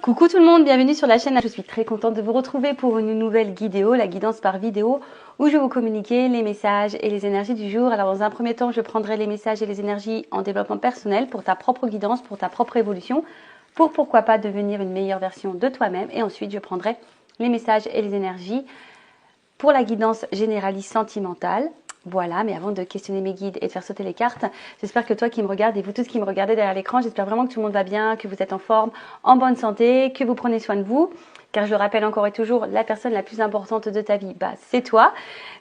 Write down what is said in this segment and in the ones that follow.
Coucou tout le monde, bienvenue sur la chaîne. Je suis très contente de vous retrouver pour une nouvelle vidéo, la guidance par vidéo, où je vais vous communiquer les messages et les énergies du jour. Alors dans un premier temps, je prendrai les messages et les énergies en développement personnel pour ta propre guidance, pour ta propre évolution, pour pourquoi pas devenir une meilleure version de toi-même. Et ensuite, je prendrai les messages et les énergies pour la guidance généraliste sentimentale. Voilà, mais avant de questionner mes guides et de faire sauter les cartes, j'espère que toi qui me regardes et vous tous qui me regardez derrière l'écran, j'espère vraiment que tout le monde va bien, que vous êtes en forme, en bonne santé, que vous prenez soin de vous. Car je le rappelle encore et toujours, la personne la plus importante de ta vie, c'est toi.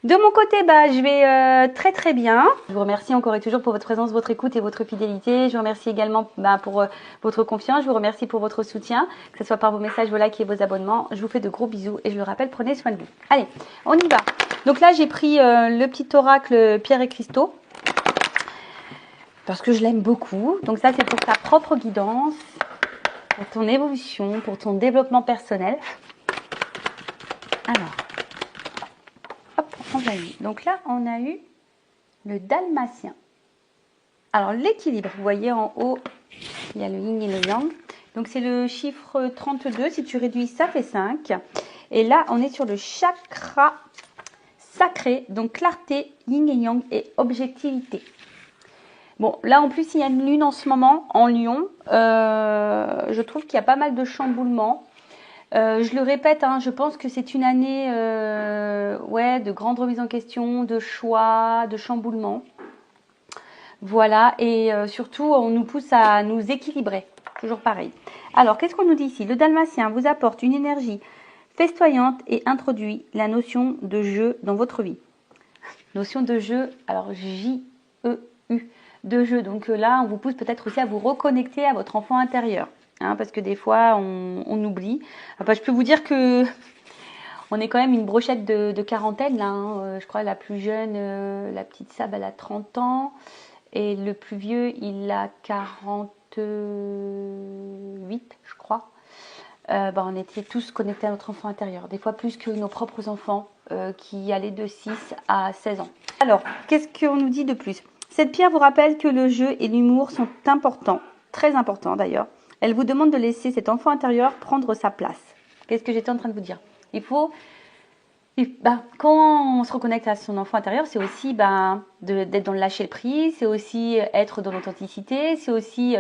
De mon côté, je vais très bien. Je vous remercie encore et toujours pour votre présence, votre écoute et votre fidélité. Je vous remercie également pour votre confiance. Je vous remercie pour votre soutien, que ce soit par vos messages, vos likes et vos abonnements. Je vous fais de gros bisous et je le rappelle, prenez soin de vous. Allez, on y va. Donc là, j'ai pris le petit oracle Pierre et Cristaux parce que je l'aime beaucoup. Donc ça, c'est pour ta propre guidance, pour ton évolution, pour ton développement personnel. Alors, hop, on va y. Donc là, on a eu le dalmatien. Alors, l'équilibre, vous voyez en haut, il y a le yin et le yang. Donc, c'est le chiffre 32. Si tu réduis, ça fait 5. Et là, on est sur le chakra sacré. Donc, clarté, yin et yang et objectivité. Bon, là, en plus, il y a une lune en ce moment en Lion. Je trouve qu'il y a pas mal de chamboulements. Je le répète, je pense que c'est une année de grande remise en question, de choix, de chamboulement. Voilà, et surtout, on nous pousse à nous équilibrer. Toujours pareil. Alors, qu'est-ce qu'on nous dit ici? Le dalmatien vous apporte une énergie festoyante et introduit la notion de jeu dans votre vie. Notion de jeu, alors J-E-U, de jeu. Donc là, on vous pousse peut-être aussi à vous reconnecter à votre enfant intérieur. Parce que des fois, on oublie. Je peux vous dire que on est quand même une brochette de quarantaine. Là, je crois la plus jeune, la petite Sab, elle a 30 ans. Et le plus vieux, il a 48, je crois. On était tous connectés à notre enfant intérieur. Des fois plus que nos propres enfants qui allaient de 6 à 16 ans. Alors, qu'est-ce qu'on nous dit de plus? Cette pierre vous rappelle que le jeu et l'humour sont importants. Très importants d'ailleurs. Elle vous demande de laisser cet enfant intérieur prendre sa place. Qu'est-ce que j'étais en train de vous dire? Il faut, quand on se reconnecte à son enfant intérieur, c'est aussi d'être dans le lâcher prise, c'est aussi être dans l'authenticité, c'est aussi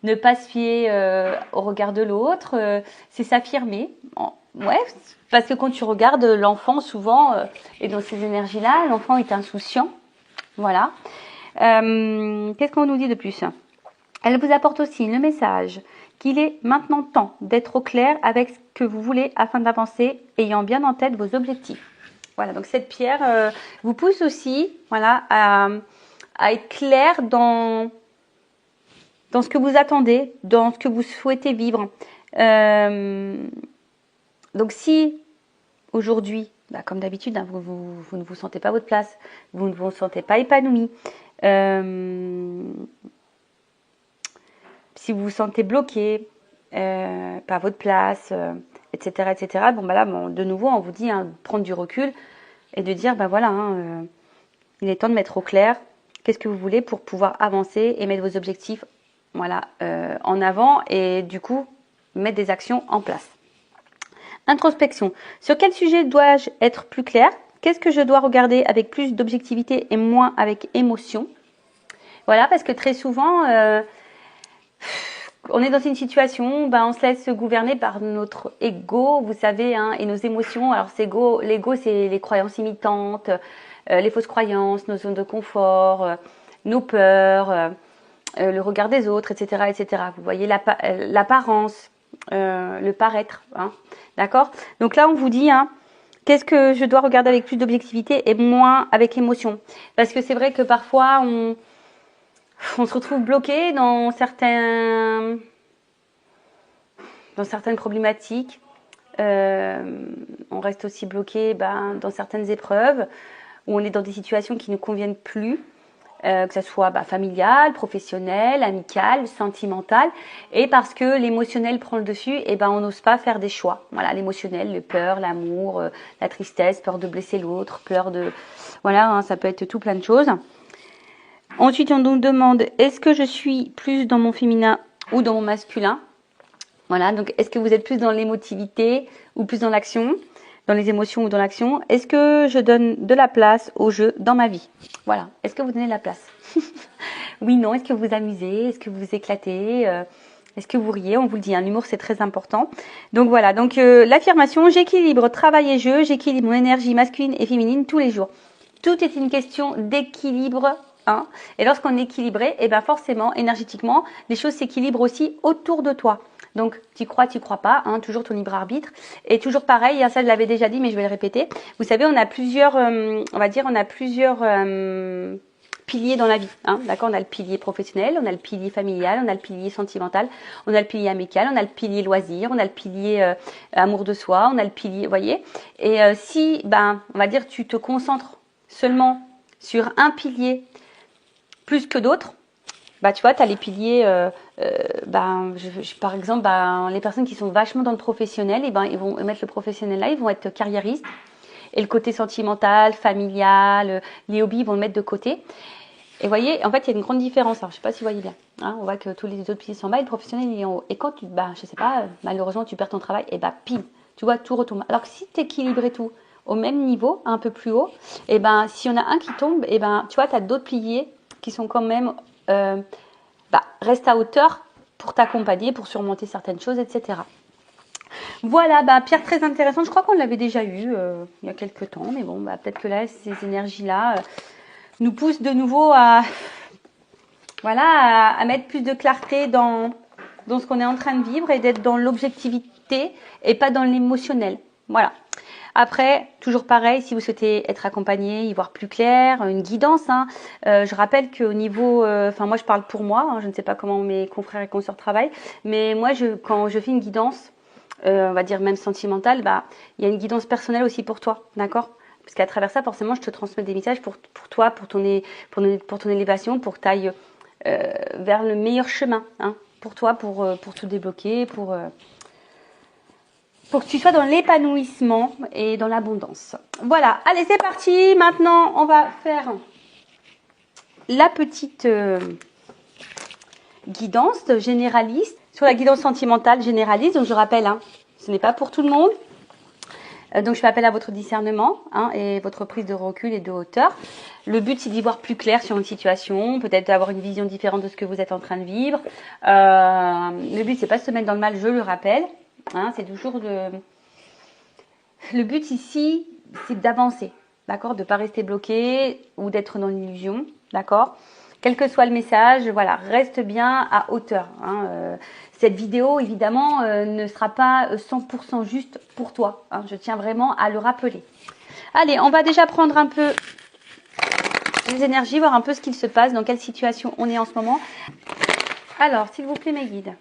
ne pas se fier au regard de l'autre, c'est s'affirmer. Ouais, parce que quand tu regardes l'enfant, souvent, et dans ces énergies-là, l'enfant est insouciant. Voilà. Qu'est-ce qu'on nous dit de plus? Elle vous apporte aussi le message qu'il est maintenant temps d'être au clair avec ce que vous voulez afin d'avancer, ayant bien en tête vos objectifs. Voilà, donc cette pierre vous pousse aussi à être clair dans ce que vous attendez, dans ce que vous souhaitez vivre. Donc si aujourd'hui, comme d'habitude, vous ne vous sentez pas votre place, vous ne vous sentez pas épanoui, si vous vous sentez bloqué, pas votre place, etc., etc. De nouveau, on vous dit de prendre du recul et de dire, il est temps de mettre au clair qu'est-ce que vous voulez pour pouvoir avancer et mettre vos objectifs en avant et du coup, mettre des actions en place. Introspection. Sur quel sujet dois-je être plus clair? Qu'est-ce que je dois regarder avec plus d'objectivité et moins avec émotion? Voilà, parce que très souvent, on est dans une situation, on se laisse gouverner par notre ego, vous savez, et nos émotions. Alors, l'ego, c'est les croyances imitantes, les fausses croyances, nos zones de confort, nos peurs, le regard des autres, etc., etc. Vous voyez l'apparence, le paraître, d'accord? Donc là, on vous dit, qu'est-ce que je dois regarder avec plus d'objectivité et moins avec émotion? Parce que c'est vrai que parfois, on se retrouve bloqué dans certaines problématiques. On reste aussi bloqué dans certaines épreuves où on est dans des situations qui ne conviennent plus. Que ce soit familial, professionnel, amical, sentimental, et parce que l'émotionnel prend le dessus, on n'ose pas faire des choix. Voilà, l'émotionnel, les peurs, l'amour, la tristesse, peur de blesser l'autre, peur de... Voilà, ça peut être tout plein de choses. Ensuite, on nous demande, est-ce que je suis plus dans mon féminin ou dans mon masculin? Voilà, donc est-ce que vous êtes plus dans l'émotivité ou plus dans l'action, dans les émotions ou dans l'action? Est-ce que je donne de la place au jeu dans ma vie? Voilà, est-ce que vous donnez de la place? Oui, non, est-ce que vous vous amusez? Est-ce que vous vous éclatez? Est-ce que vous riez? On vous le dit, hein, l'humour c'est très important. Donc voilà, donc l'affirmation, j'équilibre travail et jeu, j'équilibre mon énergie masculine et féminine tous les jours. Tout est une question d'équilibre. Hein. Et lorsqu'on est équilibré, et ben forcément, énergétiquement, les choses s'équilibrent aussi autour de toi. Donc, tu crois pas, hein, toujours ton libre arbitre. Et toujours pareil, ça je l'avais déjà dit, mais je vais le répéter. Vous savez, on a plusieurs, piliers dans la vie. Hein, d'accord, on a le pilier professionnel, on a le pilier familial, on a le pilier sentimental, on a le pilier amical, on a le pilier loisir, on a le pilier amour de soi, on a le pilier, vous voyez. Et si, on va dire, tu te concentres seulement sur un pilier plus que d'autres, tu vois, tu as les piliers, par exemple, les personnes qui sont vachement dans le professionnel, ils vont mettre le professionnel là, ils vont être carriéristes. Et le côté sentimental, familial, les hobbies, ils vont le mettre de côté. Et vous voyez, en fait, il y a une grande différence. Alors, je ne sais pas si vous voyez bien. Hein, on voit que tous les autres piliers sont en bas et le professionnel, il est en haut. Et quand tu, je sais pas, malheureusement, tu perds ton travail, et pile, tu vois, tout retombe. Alors que si tu équilibrais tout au même niveau, un peu plus haut, si on a un qui tombe, tu vois, tu as d'autres piliers qui sont quand même, restent à hauteur pour t'accompagner, pour surmonter certaines choses, etc. Voilà, pierre très intéressante. Je crois qu'on l'avait déjà eu il y a quelques temps, mais bon, peut-être que là, ces énergies-là nous poussent de nouveau à mettre plus de clarté dans ce qu'on est en train de vivre et d'être dans l'objectivité et pas dans l'émotionnel. Voilà. Après, toujours pareil, si vous souhaitez être accompagné, y voir plus clair, une guidance. Hein, je rappelle qu'au niveau, moi je parle pour moi, hein, je ne sais pas comment mes confrères et consoeurs travaillent, mais moi, quand je fais une guidance, on va dire même sentimentale, il y a une guidance personnelle aussi pour toi, d'accord? Parce qu'à travers ça, forcément, je te transmets des messages pour toi, pour ton élévation, pour que tu ailles vers le meilleur chemin, hein, pour toi, pour tout débloquer, pour que tu sois dans l'épanouissement et dans l'abondance. Voilà, allez, c'est parti. Maintenant, on va faire la petite guidance généraliste sur la guidance sentimentale généraliste. Donc, je rappelle, hein, ce n'est pas pour tout le monde. Donc, je fais appel à votre discernement et votre prise de recul et de hauteur. Le but, c'est d'y voir plus clair sur une situation, peut-être d'avoir une vision différente de ce que vous êtes en train de vivre. Le but, c'est pas de se mettre dans le mal, je le rappelle. Hein, c'est toujours le but ici, c'est d'avancer, d'accord, de ne pas rester bloqué ou d'être dans l'illusion, d'accord. Quel que soit le message, voilà, reste bien à hauteur. Hein. Cette vidéo, évidemment, ne sera pas 100% juste pour toi. Hein. Je tiens vraiment à le rappeler. Allez, on va déjà prendre un peu les énergies, voir un peu ce qu'il se passe, dans quelle situation on est en ce moment. Alors, s'il vous plaît, mes guides,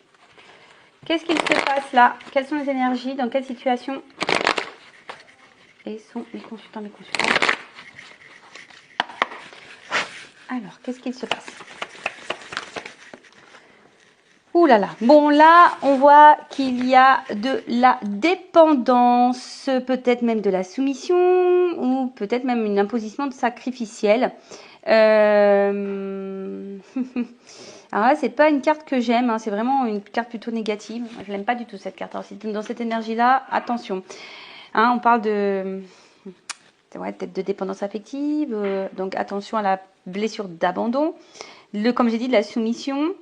qu'est-ce qu'il se passe là? Quelles sont les énergies? Dans quelle situation et sont mes consultants, Alors, qu'est-ce qu'il se passe? Ouh là là. Bon, là, on voit qu'il y a de la dépendance, peut-être même de la soumission, ou peut-être même une imposition de sacrificiel. Alors là, c'est pas une carte que j'aime, hein, c'est vraiment une carte plutôt négative. Je l'aime pas du tout, cette carte. Alors, dans cette énergie-là, attention. Hein, on parle de... peut-être de dépendance affective, donc attention à la blessure d'abandon, comme j'ai dit, de la soumission.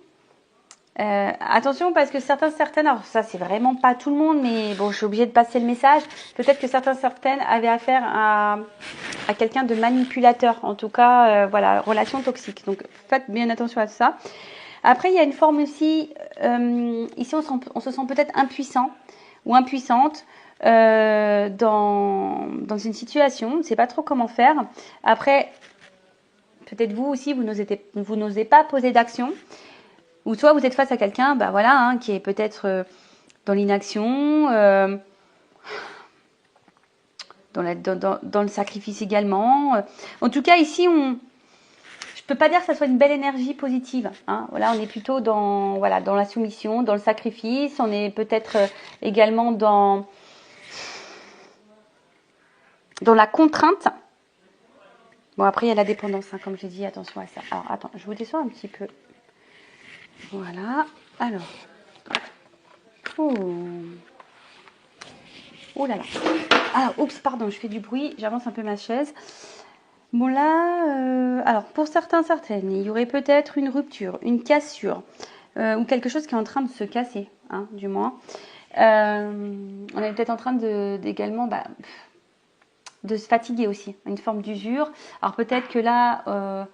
Attention parce que certaines, alors ça c'est vraiment pas tout le monde, mais bon, je suis obligée de passer le message. Peut-être que certaines avaient affaire à quelqu'un de manipulateur, en tout cas, relation toxique. Donc faites bien attention à ça. Après, il y a une forme aussi, ici on se sent peut-être impuissant ou impuissante. Dans une situation, on ne sait pas trop comment faire. Après, peut-être vous aussi, vous n'osez pas poser d'action. Ou soit vous êtes face à quelqu'un, qui est peut-être dans l'inaction, dans le sacrifice également. En tout cas, ici, je peux pas dire que ça soit une belle énergie positive. Hein. Voilà, on est plutôt dans la soumission, dans le sacrifice. On est peut-être également dans la contrainte. Bon, après, il y a la dépendance, hein, comme j'ai dit, attention à ça. Alors, attends, je vous descends un petit peu. Voilà. Alors, Oh. Oh là là. Ah, oups, pardon, je fais du bruit. J'avance un peu ma chaise. Bon là, alors pour certaines, il y aurait peut-être une rupture, une cassure, ou quelque chose qui est en train de se casser, hein, du moins. On est peut-être en train également de se fatiguer aussi, une forme d'usure. Alors peut-être que là,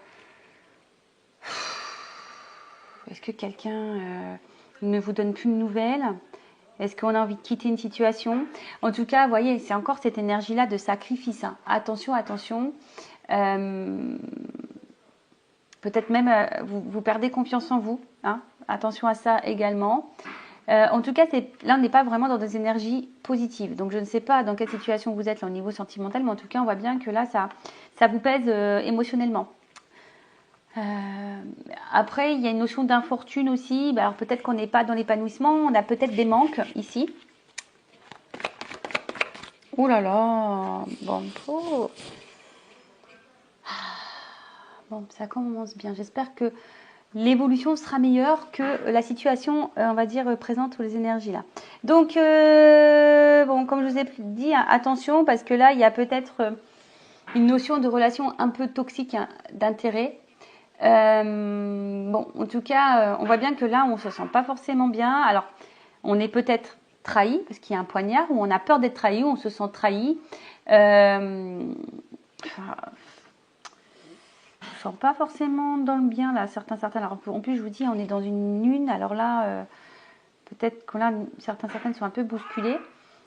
est-ce que quelqu'un ne vous donne plus de nouvelles? Est-ce qu'on a envie de quitter une situation? En tout cas, vous voyez, c'est encore cette énergie-là de sacrifice, hein. Attention, attention. Peut-être même vous perdez confiance en vous, hein. Attention à ça également. En tout cas, là, on n'est pas vraiment dans des énergies positives. Donc, je ne sais pas dans quelle situation vous êtes là, au niveau sentimental, mais en tout cas, on voit bien que là, ça vous pèse émotionnellement. Après, il y a une notion d'infortune aussi. Alors, peut-être qu'on n'est pas dans l'épanouissement. On a peut-être des manques ici. Oh là là. Bon, bon, ça commence bien. J'espère que l'évolution sera meilleure que la situation, on va dire, présente ou les énergies là. Donc, bon, comme je vous ai dit, hein, attention, parce que là, il y a peut-être une notion de relation un peu toxique, hein, d'intérêt. Bon, en tout cas, on voit bien que là, on se sent pas forcément bien. Alors, on est peut-être trahi, parce qu'il y a un poignard, ou on a peur d'être trahi, ou on se sent trahi. Je ne sens pas forcément dans le bien là, certains. Alors, en plus, je vous dis, on est dans une lune. Alors là, peut-être que là, certaines sont un peu bousculées.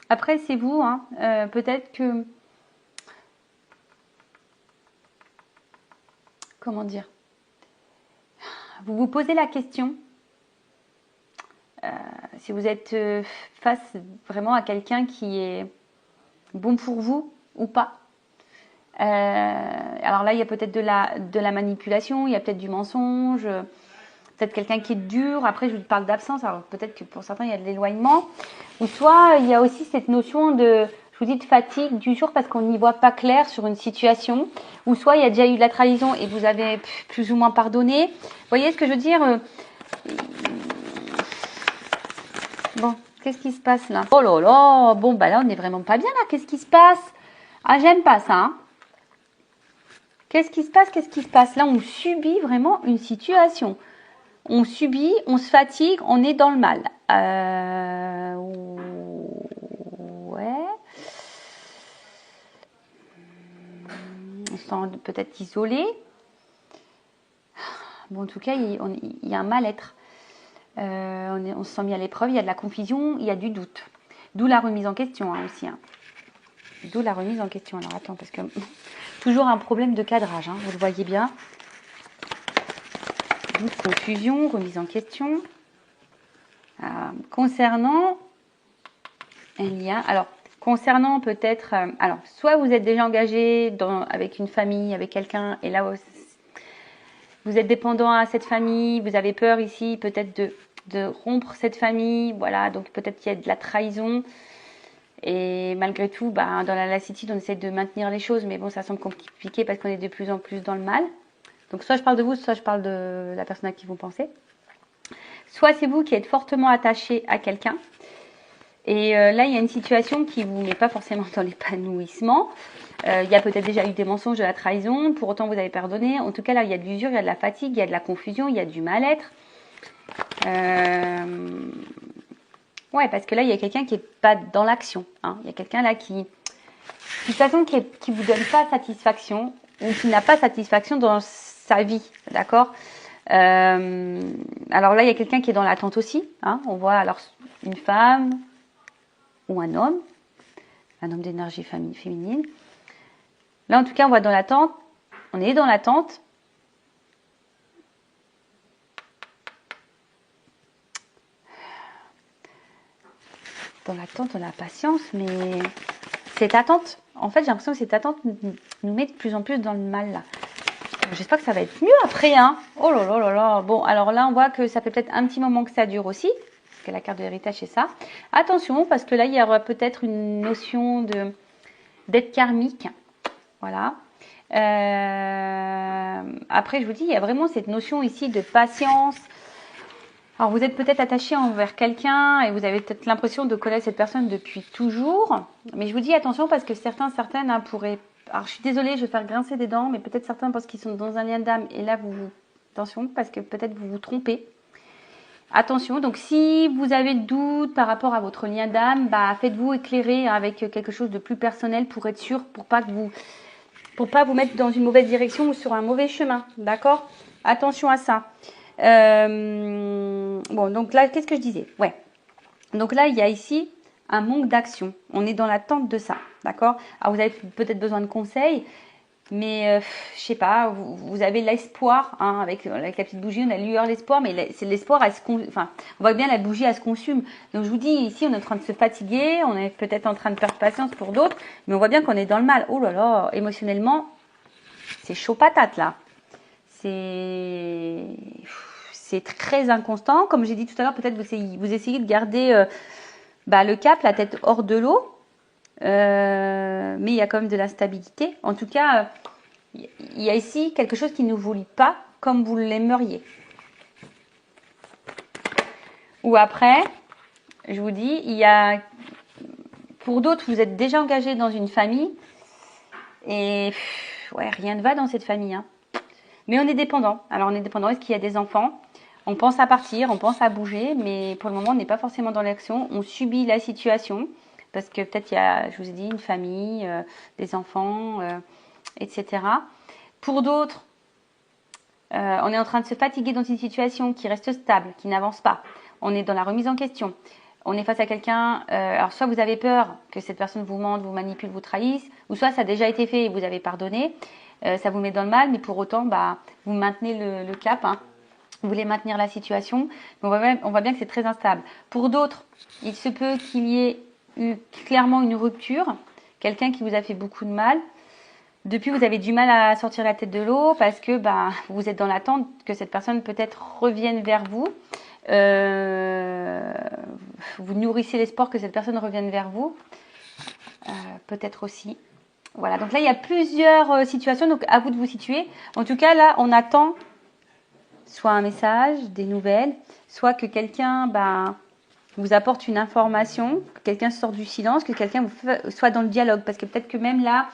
Après, c'est vous, hein, peut-être que, comment dire, vous vous posez la question si vous êtes face vraiment à quelqu'un qui est bon pour vous ou pas. Alors là, il y a peut-être de la manipulation, il y a peut-être du mensonge, peut-être quelqu'un qui est dur. Après, je vous parle d'absence, alors peut-être que pour certains, il y a de l'éloignement. Ou soit, il y a aussi cette notion je vous dis, de fatigue, d'usure, parce qu'on n'y voit pas clair sur une situation. Ou soit, il y a déjà eu de la trahison et vous avez plus ou moins pardonné. Vous voyez ce que je veux dire? Bon, qu'est-ce qui se passe là? Oh là là, bon, bah là, on n'est vraiment pas bien là. Qu'est-ce qui se passe? Ah, j'aime pas ça, hein. Qu'est-ce qui se passe? Qu'est-ce qui se passe? Là, on subit vraiment une situation. On subit, on se fatigue, on est dans le mal. Ouais. On se sent peut-être isolé. Bon, en tout cas, il y a un mal-être. On se sent mis à l'épreuve, il y a de la confusion, il y a du doute. D'où la remise en question, hein, aussi. Hein. D'où la remise en question. Alors, attends, parce que toujours un problème de cadrage, hein, vous le voyez bien. Doute, confusion, remise en question. Concernant un lien, alors concernant peut-être, alors soit vous êtes déjà engagé avec une famille, avec quelqu'un, et là vous êtes dépendant à cette famille, vous avez peur ici peut-être de rompre cette famille, voilà, donc peut-être qu'il y a de la trahison, et malgré tout, dans la lassitude, on essaie de maintenir les choses, mais bon, ça semble compliqué parce qu'on est de plus en plus dans le mal. Donc soit je parle de vous, soit je parle de la personne à qui vous pensez. Soit c'est vous qui êtes fortement attaché à quelqu'un. Et là, il y a une situation qui ne vous met pas forcément dans l'épanouissement. Il y a peut-être déjà eu des mensonges, de la trahison. Pour autant, vous avez pardonné. En tout cas, là, il y a de l'usure, il y a de la fatigue, il y a de la confusion, il y a du mal-être. Ouais, parce que là, il y a quelqu'un qui n'est pas dans l'action. Hein. Il y a quelqu'un là qui, de toute façon, qui vous donne pas satisfaction ou qui n'a pas satisfaction dans sa vie. D'accord. Alors là, il y a quelqu'un qui est dans l'attente aussi. Hein. On voit alors une femme ou un homme d'énergie féminine. Là, en tout cas, on voit dans l'attente. On est dans l'attente. Dans l'attente, on a patience, mais cette attente, en fait, j'ai l'impression que cette attente nous met de plus en plus dans le mal, là. J'espère que ça va être mieux après, hein. Oh là là là là. Bon, alors là, on voit que ça fait peut-être un petit moment que ça dure aussi. Parce que la carte de l'héritage, c'est ça. Attention, parce que là, il y aura peut-être une notion d'être karmique. Voilà. Après, je vous dis, il y a vraiment cette notion ici de patience. Alors, vous êtes peut-être attaché envers quelqu'un et vous avez peut-être l'impression de connaître cette personne depuis toujours. Mais je vous dis attention parce que certaines hein, pourraient... Alors, je suis désolée, je vais faire grincer des dents, mais peut-être certains pensent qu'ils sont dans un lien d'âme. Et là, attention, parce que peut-être vous vous trompez. Attention, donc si vous avez le doute par rapport à votre lien d'âme, bah, faites-vous éclairer avec quelque chose de plus personnel pour être sûr, pour pas vous mettre dans une mauvaise direction ou sur un mauvais chemin. D'accord? Attention à ça. Bon, donc là, qu'est-ce que je disais? Ouais. Donc là, il y a ici un manque d'action. On est dans l'attente de ça. D'accord? Alors, vous avez peut-être besoin de conseils, mais je sais pas, vous avez l'espoir, hein, avec la petite bougie, on a lueur l'espoir, mais c'est l'espoir, enfin, on voit bien la bougie, elle se consume. Donc je vous dis, ici, on est en train de se fatiguer, on est peut-être en train de perdre patience pour d'autres, mais on voit bien qu'on est dans le mal. Oh là là, émotionnellement, c'est chaud patate là. C'est très inconstant. Comme j'ai dit tout à l'heure, peut-être vous essayez de garder le cap, la tête hors de l'eau. Mais il y a quand même de l'instabilité. En tout cas, il y a ici quelque chose qui ne vous lie pas comme vous l'aimeriez. Ou après, je vous dis, pour d'autres, vous êtes déjà engagé dans une famille et ouais, rien ne va dans cette famille. Hein. Mais on est dépendant. Alors on est dépendant. Est-ce qu'il y a des enfants? On pense à partir, on pense à bouger, mais pour le moment, on n'est pas forcément dans l'action. On subit la situation parce que peut-être il y a, je vous ai dit, une famille, des enfants, etc. Pour d'autres, on est en train de se fatiguer dans une situation qui reste stable, qui n'avance pas. On est dans la remise en question. On est face à quelqu'un, alors soit vous avez peur que cette personne vous mente, vous manipule, vous trahisse, ou soit ça a déjà été fait et vous avez pardonné. Ça vous met dans le mal, mais pour autant, vous maintenez le cap. Hein. Vous voulez maintenir la situation. On voit bien que c'est très instable. Pour d'autres, il se peut qu'il y ait eu clairement une rupture, quelqu'un qui vous a fait beaucoup de mal. Depuis, vous avez du mal à sortir la tête de l'eau parce que vous êtes dans l'attente que cette personne peut-être revienne vers vous. Vous nourrissez l'espoir que cette personne revienne vers vous. Peut-être aussi. Voilà, donc là, il y a plusieurs situations, donc à vous de vous situer. En tout cas, là, on attend soit un message, des nouvelles, soit que quelqu'un vous apporte une information, que quelqu'un sort du silence, que quelqu'un soit dans le dialogue. Parce que peut-être que même là,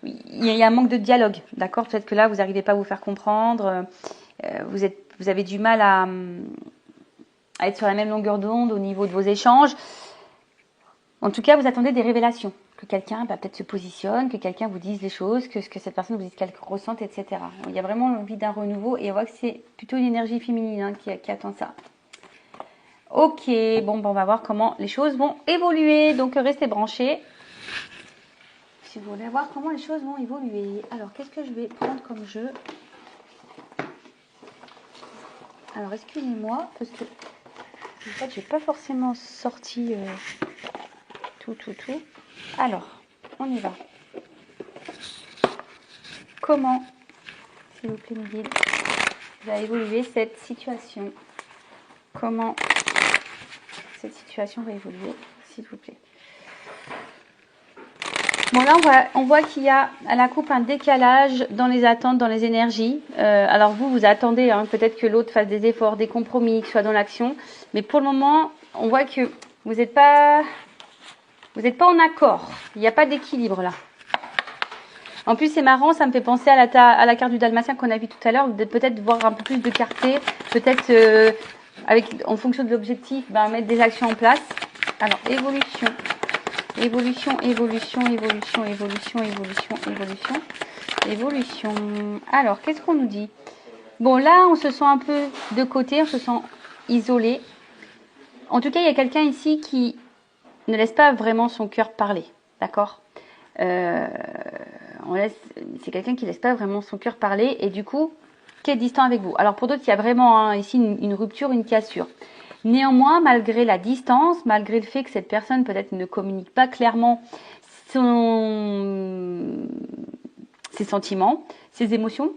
il y a un manque de dialogue, d'accord? Peut-être que là, vous n'arrivez pas à vous faire comprendre, vous avez du mal à être sur la même longueur d'onde au niveau de vos échanges. En tout cas, vous attendez des révélations. Que quelqu'un peut-être se positionne, que quelqu'un vous dise les choses, que cette personne vous dise qu'elle ressente, etc. Il y a vraiment l'envie d'un renouveau et on voit que c'est plutôt une énergie féminine hein, qui attend ça. Ok, bon, on va voir comment les choses vont évoluer. Donc, restez branchés. Si vous voulez voir comment les choses vont évoluer. Alors, qu'est-ce que je vais prendre comme jeu? Alors, excusez-moi, parce que en fait, j'ai pas forcément sorti tout. Alors, on y va. Comment, s'il vous plaît, me guide, va évoluer cette situation? Comment cette situation va évoluer, s'il vous plaît? Bon, là, on voit qu'il y a à la coupe un décalage dans les attentes, dans les énergies. Alors, vous attendez hein, peut-être que l'autre fasse des efforts, des compromis, qu'il soit dans l'action. Mais pour le moment, on voit que vous n'êtes pas en accord. Il n'y a pas d'équilibre là. En plus, c'est marrant, ça me fait penser à la carte du Dalmatien qu'on a vu tout à l'heure. Peut-être voir un peu plus de clarté. Peut-être, en fonction de l'objectif, mettre des actions en place. Alors, évolution. Alors, qu'est-ce qu'on nous dit? Bon, là, on se sent un peu de côté, on se sent isolé. En tout cas, il y a quelqu'un ici qui ne laisse pas vraiment son cœur parler, d'accord? C'est quelqu'un qui ne laisse pas vraiment son cœur parler et du coup, qui est distant avec vous. Alors, pour d'autres, il y a vraiment ici une rupture, une cassure. Néanmoins, malgré la distance, malgré le fait que cette personne peut-être ne communique pas clairement ses sentiments, ses émotions,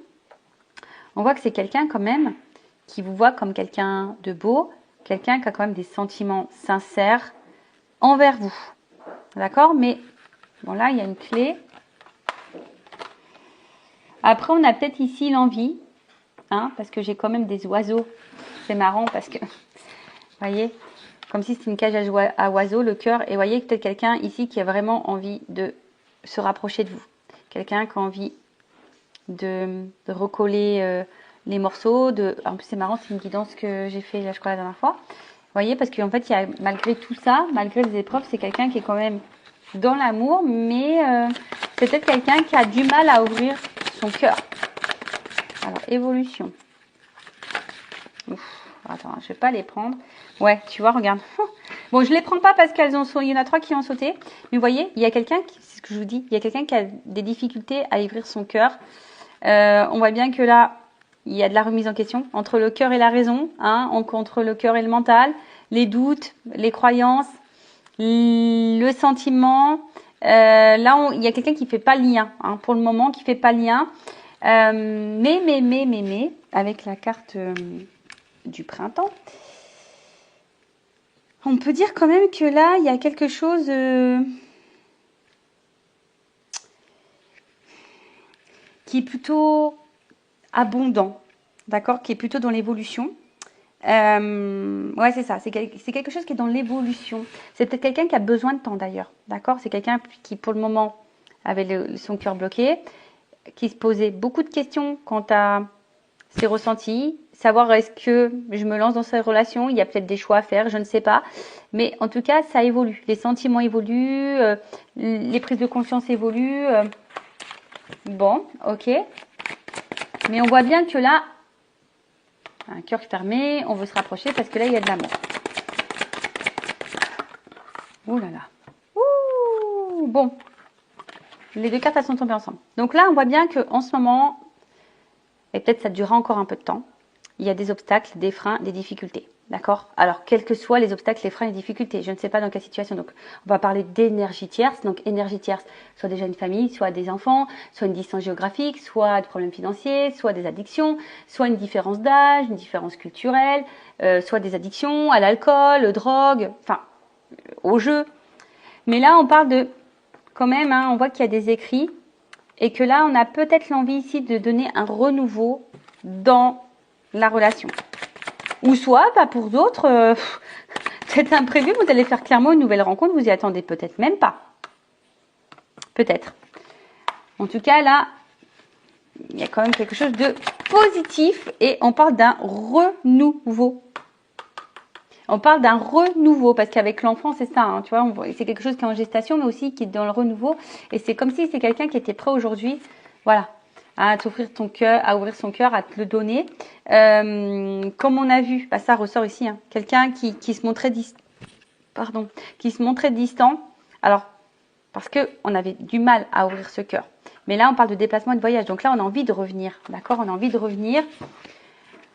on voit que c'est quelqu'un quand même qui vous voit comme quelqu'un de beau, quelqu'un qui a quand même des sentiments sincères envers vous. D'accord? Mais bon là, il y a une clé. Après, on a peut-être ici l'envie, hein, parce que j'ai quand même des oiseaux. C'est marrant parce que voyez, comme si c'était une cage à oiseaux, le cœur. Et vous voyez peut-être quelqu'un ici qui a vraiment envie de se rapprocher de vous. Quelqu'un qui a envie de recoller les morceaux. En plus, c'est marrant, c'est une guidance que j'ai fait, là, je crois, la dernière fois. Vous voyez, parce qu'en fait, il y a, malgré tout ça, malgré les épreuves, c'est quelqu'un qui est quand même dans l'amour, mais c'est peut-être quelqu'un qui a du mal à ouvrir son cœur. Alors, évolution. Ouf, attends, je vais pas les prendre. Ouais, tu vois, regarde. Bon, je les prends pas parce qu'elles il y en a 3 qui ont sauté. Mais vous voyez, il y a quelqu'un, c'est ce que je vous dis, il y a quelqu'un qui a des difficultés à ouvrir son cœur. On voit bien que là, il y a de la remise en question entre le cœur et la raison, hein, entre le cœur et le mental, les doutes, les croyances, le sentiment. Là, il y a quelqu'un qui fait pas le lien, hein, pour le moment, qui fait pas le lien. Mais, avec la carte du printemps, on peut dire quand même que là, il y a quelque chose qui est plutôt abondant, d'accord, qui est plutôt dans l'évolution. Ouais, c'est ça, c'est quelque chose qui est dans l'évolution. C'est peut-être quelqu'un qui a besoin de temps d'ailleurs, d'accord. C'est quelqu'un qui, pour le moment, avait son cœur bloqué, qui se posait beaucoup de questions quant à ses ressentis, savoir est-ce que je me lance dans cette relation, il y a peut-être des choix à faire, je ne sais pas. Mais en tout cas, ça évolue. Les sentiments évoluent, les prises de conscience évoluent. Bon, ok. Mais on voit bien que là, un cœur fermé, on veut se rapprocher parce que là, il y a de l'amour. Ouh là là. Ouh, bon. Les 2 cartes, elles sont tombées ensemble. Donc là, on voit bien qu'en ce moment, et peut-être ça durera encore un peu de temps, il y a des obstacles, des freins, des difficultés. D'accord? Alors, quels que soient les obstacles, les freins, les difficultés, je ne sais pas dans quelle situation. Donc, on va parler d'énergie tierce. Donc, énergie tierce, soit déjà une famille, soit des enfants, soit une distance géographique, soit des problèmes financiers, soit des addictions, soit une différence d'âge, une différence culturelle, soit des addictions à l'alcool, aux drogues, enfin, au jeu. Mais là, on parle de, quand même, hein, on voit qu'il y a des écrits et que là, on a peut-être l'envie ici de donner un renouveau dans la relation. Ou soit, pas pour d'autres, c'est imprévu, vous allez faire clairement une nouvelle rencontre, vous y attendez peut-être même pas. Peut-être. En tout cas, là, il y a quand même quelque chose de positif et on parle d'un renouveau. On parle d'un renouveau parce qu'avec l'enfant, c'est ça, hein, tu vois, c'est quelque chose qui est en gestation, mais aussi qui est dans le renouveau. Et c'est comme si c'est quelqu'un qui était prêt aujourd'hui, voilà, à t'offrir ton cœur, à ouvrir son cœur, à te le donner. Comme on a vu, bah, ça ressort ici, hein, quelqu'un qui se montrait qui se montrait distant. Alors, parce que on avait du mal à ouvrir ce cœur. Mais là, on parle de déplacement et de voyage. Donc là, on a envie de revenir, d'accord? On a envie de revenir.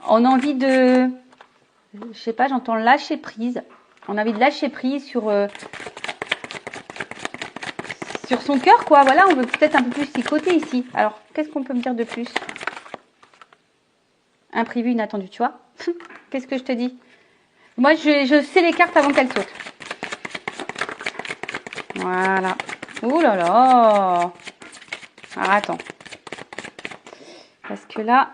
On a envie de, je sais pas, j'entends lâcher prise. On a envie de lâcher prise sur son cœur, quoi. Voilà, on veut peut-être un peu plus s'y côté ici. Alors, qu'est-ce qu'on peut me dire de plus? Imprévu, inattendu, tu vois. Qu'est-ce que je te dis? Moi, je sais les cartes avant qu'elles sautent. Voilà. Ouh là là. Alors, attends. Parce que là,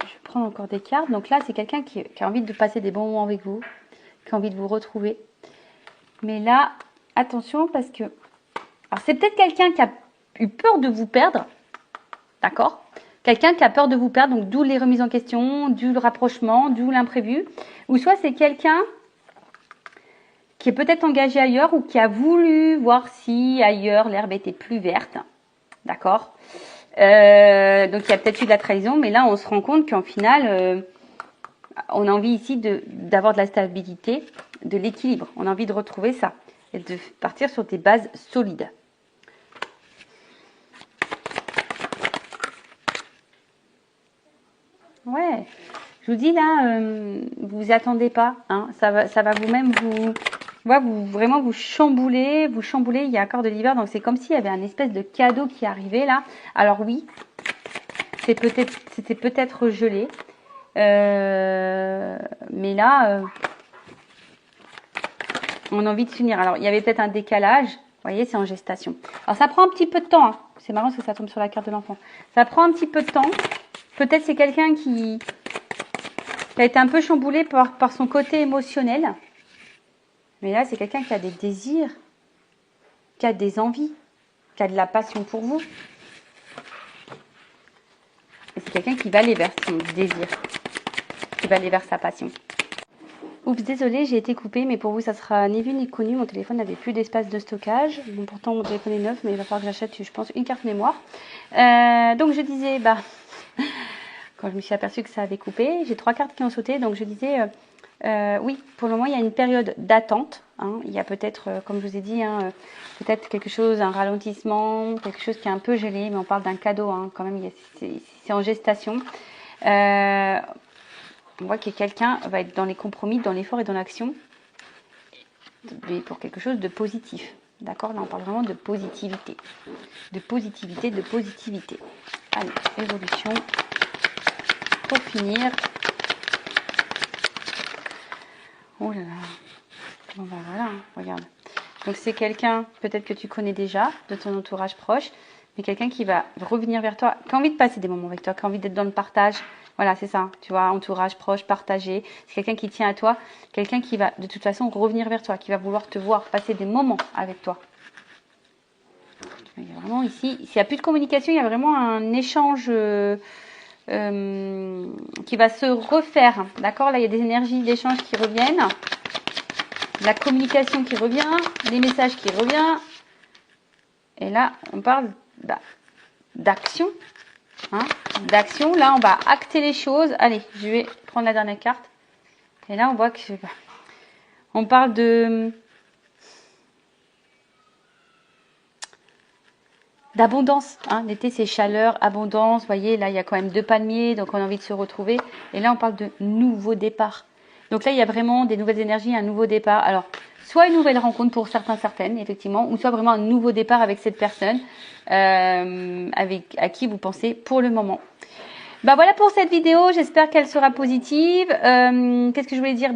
je vais prendre encore des cartes. Donc là, c'est quelqu'un qui a envie de passer des bons moments avec vous, qui a envie de vous retrouver. Mais là, attention parce que... Alors, c'est peut-être quelqu'un qui a eu peur de vous perdre. D'accord? Quelqu'un qui a peur de vous perdre, donc d'où les remises en question, d'où le rapprochement, d'où l'imprévu. Ou soit c'est quelqu'un qui est peut-être engagé ailleurs ou qui a voulu voir si ailleurs l'herbe était plus verte. D'accord? Donc il y a peut-être eu de la trahison, mais là on se rend compte qu'en final, on a envie ici d'avoir de la stabilité, de l'équilibre. On a envie de retrouver ça et de partir sur des bases solides. Ouais, je vous dis là, vous attendez pas, hein, ça va vous-même vraiment vous chambouler, il y a encore de l'hiver, donc c'est comme s'il y avait un espèce de cadeau qui arrivait là. Alors oui, c'était peut-être gelé, mais là, on a envie de s'unir. Alors il y avait peut-être un décalage, vous voyez, c'est en gestation. Alors ça prend un petit peu de temps, hein. C'est marrant parce que ça tombe sur la carte de l'enfant. Ça prend un petit peu de temps. Peut-être c'est quelqu'un qui qui a été un peu chamboulé par son côté émotionnel. Mais là, c'est quelqu'un qui a des désirs, qui a des envies, qui a de la passion pour vous. Et c'est quelqu'un qui va aller vers son désir, qui va aller vers sa passion. Oups, désolé, j'ai été coupée, mais pour vous, ça sera ni vu ni connu. Mon téléphone n'avait plus d'espace de stockage. Bon, pourtant, mon téléphone est neuf, mais il va falloir que j'achète, je pense, une carte mémoire. Donc, je disais, quand je me suis aperçue que ça avait coupé, j'ai 3 cartes qui ont sauté. Donc, je disais, oui, pour le moment, il y a une période d'attente. Hein. Il y a peut-être, comme je vous ai dit, peut-être quelque chose, un ralentissement, quelque chose qui est un peu gelé, mais on parle d'un cadeau, hein, quand même, c'est en gestation. On voit que quelqu'un va être dans les compromis, dans l'effort et dans l'action, mais pour quelque chose de positif. D'accord? Là, on parle vraiment de positivité. De positivité, de positivité. Allez, évolution. Pour finir. Oh là là. Bon, ben voilà, hein, regarde. Donc, c'est quelqu'un, peut-être que tu connais déjà, de ton entourage proche, mais quelqu'un qui va revenir vers toi, qui a envie de passer des moments avec toi, qui a envie d'être dans le partage. Voilà, c'est ça, tu vois, entourage proche, partagé. C'est quelqu'un qui tient à toi, quelqu'un qui va de toute façon revenir vers toi, qui va vouloir te voir passer des moments avec toi. Il y a vraiment ici, s'il n'y a plus de communication, il y a vraiment un échange qui va se refaire. D'accord? Là, il y a des énergies d'échange qui reviennent. La communication qui revient, les messages qui reviennent. Et là, on parle d'action. Hein, d'action. Là, on va acter les choses. Allez, je vais prendre la dernière carte. Et là, on voit que on parle d'abondance. Hein. L'été, c'est chaleur, abondance. Vous voyez, là, il y a quand même 2 palmiers, donc on a envie de se retrouver. Et là, on parle de nouveau départ. Donc là, il y a vraiment des nouvelles énergies, un nouveau départ. Alors, soit une nouvelle rencontre pour certaines, effectivement, ou soit vraiment un nouveau départ avec cette personne à qui vous pensez pour le moment. Voilà pour cette vidéo, j'espère qu'elle sera positive. Qu'est-ce que je voulais dire?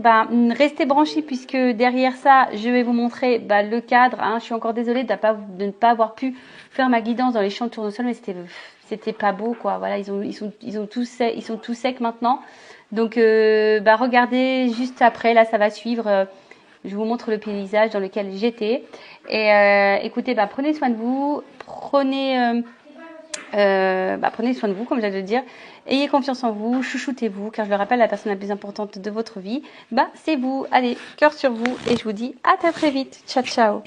Restez branchés puisque derrière ça, je vais vous montrer le cadre. Hein. Je suis encore désolée de ne pas avoir pu faire ma guidance dans les champs de tournesol, mais c'était pas beau, quoi. Voilà, ils sont tous secs maintenant. Donc, regardez juste après, là, ça va suivre. Je vous montre le paysage dans lequel j'étais. Et écoutez, prenez soin de vous, prenez soin de vous, comme j'allais le dire. Ayez confiance en vous, chouchoutez-vous, car je le rappelle, la personne la plus importante de votre vie, c'est vous. Allez, cœur sur vous, et je vous dis à très vite. Ciao, ciao.